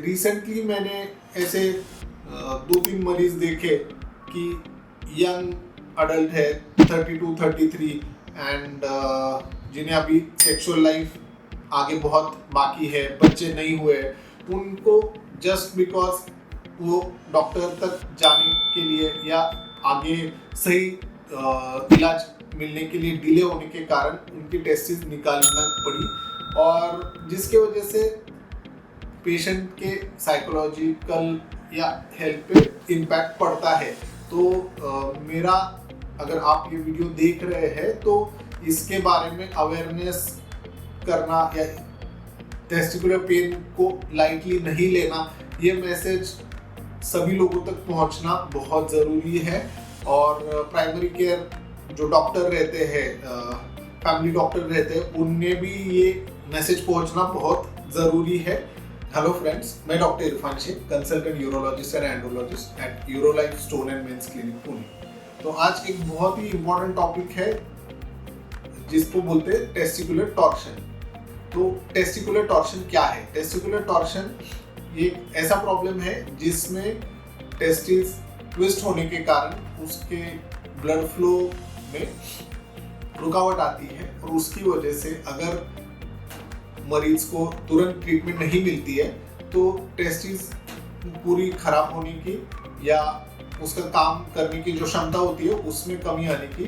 Recently मैंने ऐसे 2-3 मरीज देखे कि यंग अडल्ट है 32-33 एंड जिन्हें अभी सेक्सुअल लाइफ आगे बहुत बाकी है, बच्चे नहीं हुए, उनको जस्ट बिकॉज वो डॉक्टर तक जाने के लिए या आगे सही इलाज मिलने के लिए डिले होने के कारण उनकी टेस्टिस निकालना पड़ी और जिसके वजह से पेशेंट के साइकोलॉजिकल या हेल्थ पे इम्पैक्ट पड़ता है। तो मेरा अगर आप ये वीडियो देख रहे हैं तो इसके बारे में अवेयरनेस करना या टेस्टिकुलर पेन को लाइटली नहीं लेना, ये मैसेज सभी लोगों तक पहुंचना बहुत ज़रूरी है। और प्राइमरी केयर जो डॉक्टर रहते हैं, फैमिली डॉक्टर रहते हैं, उनमें भी ये मैसेज पहुंचना बहुत ज़रूरी है। हेलो फ्रेंड्स, मैं doctor Irfan Shaikh, consultant urologist and andrologist at Urolife Stone and Men's Clinic Pune. तो आज एक बहुत ही इम्पोर्टेंट टॉपिक है जिसको बोलते हैं टेस्टिकुलर टॉर्शन। तो टेस्टिकुलर टॉर्शन क्या है? टेस्टिकुलर टॉर्शन एक ऐसा प्रॉब्लम है जिसमें टेस्टिस ट्विस्ट होने के कारण उसके ब्लड फ्लो में रुकावट आती है और उसकी वजह से अगर मरीज को तुरंत ट्रीटमेंट नहीं मिलती है तो टेस्टिस पूरी खराब होने की या उसका काम करने की जो क्षमता होती है उसमें कमी आने की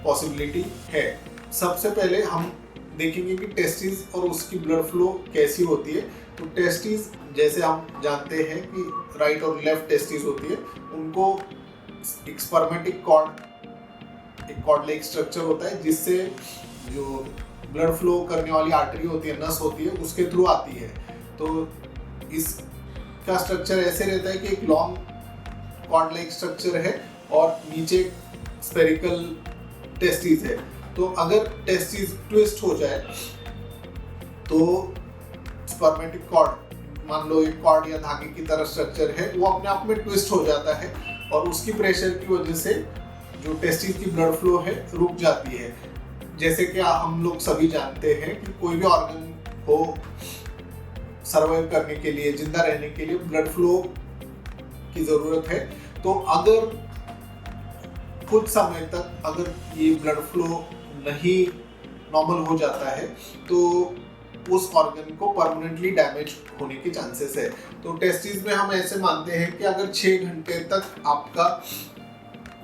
पॉसिबिलिटी है। सबसे पहले हम देखेंगे कि टेस्टिस और उसकी ब्लड फ्लो कैसी होती है। तो टेस्टिस जैसे हम जानते हैं कि राइट और लेफ्ट टेस्टिस होती है, उनको एक स्पर्मेटिक कॉर्ड, एक कॉर्ड लाइक स्ट्रक्चर होता है जिससे जो ब्लड फ्लो करने वाली आर्टरी होती है, नस होती है, उसके थ्रू आती है। तो इसका स्ट्रक्चर ऐसे रहता है कि एक लॉन्ग कॉर्ड लाइक स्ट्रक्चर है और नीचे स्फेरिकल टेस्टिस है। तो अगर टेस्टिस ट्विस्ट हो जाए तो स्पर्मेटिक कॉर्ड, मान लो एक कॉर्ड या धागे की तरह स्ट्रक्चर है, वो अपने आप में ट्विस्ट हो जाता है और उसकी प्रेशर की वजह से जो टेस्टिस की ब्लड फ्लो है रुक जाती है। जैसे कि हम लोग सभी जानते हैं कि कोई भी ऑर्गन को सर्वाइव करने के लिए, जिंदा रहने के लिए ब्लड फ्लो की जरूरत है। तो अगर कुछ समय तक अगर ये ब्लड फ्लो नहीं नॉर्मल हो जाता है तो उस ऑर्गन को परमानेंटली डैमेज होने के चांसेस है। तो टेस्टिस में हम ऐसे मानते हैं कि अगर 6 घंटे तक आपका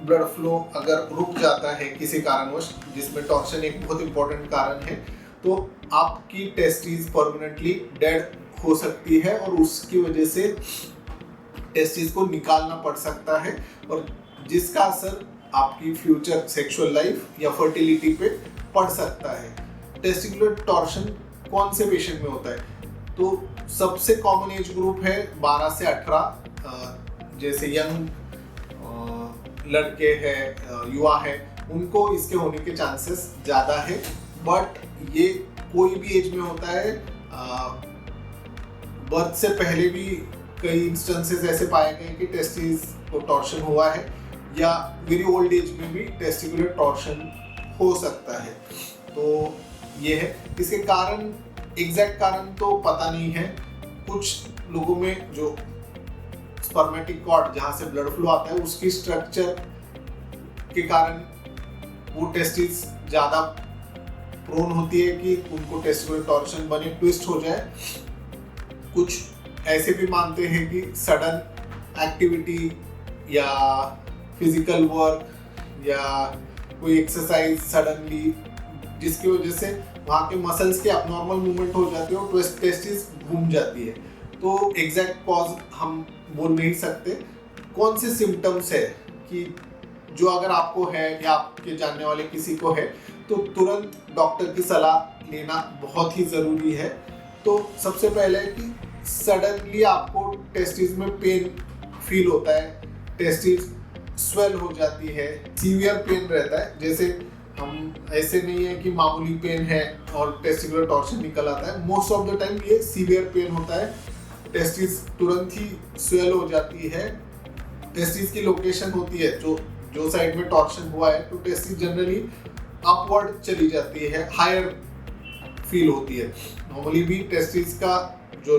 ब्लड फ्लो अगर रुक जाता है किसी कारणवश, जिसमें टॉर्शन एक बहुत इंपॉर्टेंट कारण है, तो आपकी टेस्टिस परमानेंटली डेड हो सकती है और उसकी वजह से टेस्टिस को निकालना पड़ सकता है और जिसका असर आपकी फ्यूचर सेक्सुअल लाइफ या फर्टिलिटी पे पड़ सकता है। टेस्टिकुलर टॉर्शन कौन से पेशेंट में होता है? तो सबसे कॉमन एज ग्रुप है 12 से 18, जैसे यंग लड़के हैं, युवा है, उनको इसके होने के चांसेस ज़्यादा है। बट ये कोई भी एज में होता है। बर्थ से पहले भी कई इंस्टेंसेस ऐसे पाए गए कि टेस्टिस को टॉर्शन हुआ है या वेरी ओल्ड एज में भी टेस्टिकुलर टॉर्शन हो सकता है। तो ये है, इसके कारण, एग्जैक्ट कारण तो पता नहीं है। कुछ लोगों में जो स्पर्मेटिक कॉर्ड जहाँ से ब्लड फ्लो आता है उसकी स्ट्रक्चर के कारण वो टेस्टिस ज़्यादा प्रोन होती है कि उनको टेस्टिकुलर टॉर्शन बने, ट्विस्ट हो जाए। कुछ ऐसे भी मानते हैं कि सडन एक्टिविटी या फिजिकल वर्क या कोई एक्सरसाइज सडनली, जिसकी वजह से वहाँ के मसल्स के अबनॉर्मल मूवमेंट हो जाती है और टेस्टिस घूम जाती है। तो एग्जैक्ट कॉज हम बोल नहीं सकते। कौन से सिम्टम्स है कि जो अगर आपको है या आपके जानने वाले किसी को है तो तुरंत डॉक्टर की सलाह लेना बहुत ही ज़रूरी है। तो सबसे पहले कि सडनली आपको टेस्टिस में पेन फील होता है, टेस्टिस स्वेल हो जाती है, सीवियर पेन रहता है। जैसे हम ऐसे नहीं है कि मामूली पेन है और टेस्टिकुलर टॉर्शन निकल आता है। मोस्ट ऑफ द टाइम ये सीवियर पेन होता है, टेस्टिस तुरंत ही स्वेल हो जाती है। टेस्टिस की लोकेशन होती है जो साइड में टॉर्शन हुआ है, तो टेस्टिस जनरली अपवर्ड चली जाती है, हायर फील होती है। नॉर्मली भी टेस्टिस का जो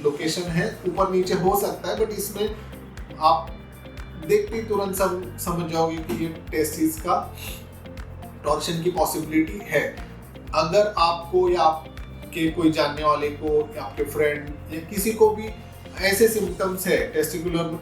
लोकेशन है, ऊपर नीचे हो सकता है, बट इसमें आप देखते ही तुरंत समझ जाओगे कि ये टेस्टिस का टॉर्शन की पॉसिबिलिटी है। अगर आपको या आपके कोई जानने वाले को या आपके फ्रेंड या किसी को भी ऐसे सिम्टम्स है, टेस्टिकुलर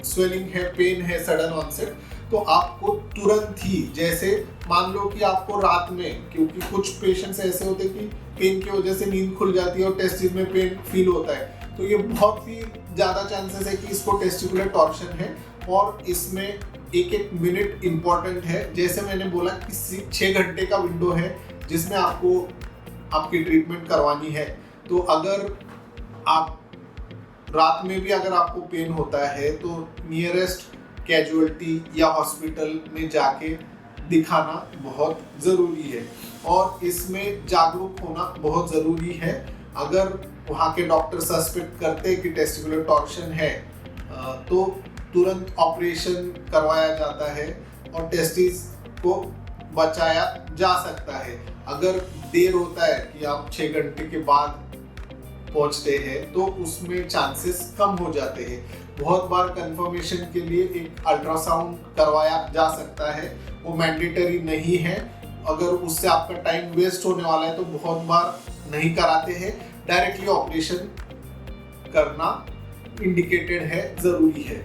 स्वेलिंग है, पेन है सडन ऑनसेट, तो आपको तुरंत ही, जैसे मान लो कि आपको रात में, क्योंकि कुछ पेशेंट्स ऐसे होते हैं कि पेन की वजह से नींद खुल जाती है और टेस्टिस में पेन फील होता है, तो ये बहुत ही ज़्यादा चांसेस है कि इसको टेस्टिकुलर टॉर्शन है। और इसमें एक एक मिनट इम्पॉर्टेंट है। जैसे मैंने बोला कि 6 घंटे का विंडो है जिसमें आपको आपकी ट्रीटमेंट करवानी है। तो अगर आप रात में भी अगर आपको पेन होता है तो नियरेस्ट कैजुअलिटी या हॉस्पिटल में जाके दिखाना बहुत ज़रूरी है और इसमें जागरूक होना बहुत ज़रूरी है। अगर वहाँ के डॉक्टर सस्पेक्ट करते हैं कि टेस्टिकुलर टॉर्शन है तो तुरंत ऑपरेशन करवाया जाता है और टेस्टिस को बचाया जा सकता है। अगर देर होता है कि आप 6 घंटे के बाद पहुंचते हैं तो उसमें चांसेस कम हो जाते हैं। बहुत बार कंफर्मेशन के लिए एक अल्ट्रासाउंड करवाया जा सकता है, वो मैंडेटरी नहीं है। अगर उससे आपका टाइम वेस्ट होने वाला है तो बहुत बार नहीं कराते हैं, डायरेक्टली ऑपरेशन करना इंडिकेटेड है, ज़रूरी है।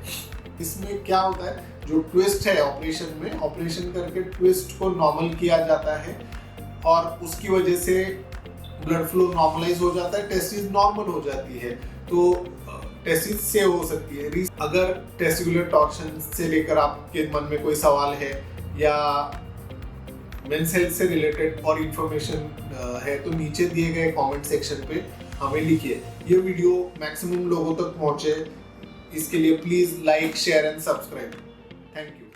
इसमें क्या होता है, जो ट्विस्ट है ऑपरेशन में, ऑपरेशन करके ट्विस्ट को नॉर्मल किया जाता है और उसकी वजह से ब्लड फ्लो नॉर्मलाइज हो जाता है, टेस्टिस नॉर्मल हो जाती है, तो टेस्टिस सेव हो सकती है। अगर टेस्टिकुलर टॉर्शन से लेकर आपके मन में कोई सवाल है या मेंस हेल्थ से रिलेटेड और इन्फॉर्मेशन है तो नीचे दिए गए कमेंट सेक्शन पे हमें लिखिए। ये वीडियो मैक्सिमम लोगों तक पहुंचे, इसके लिए please like, share and subscribe. Thank you.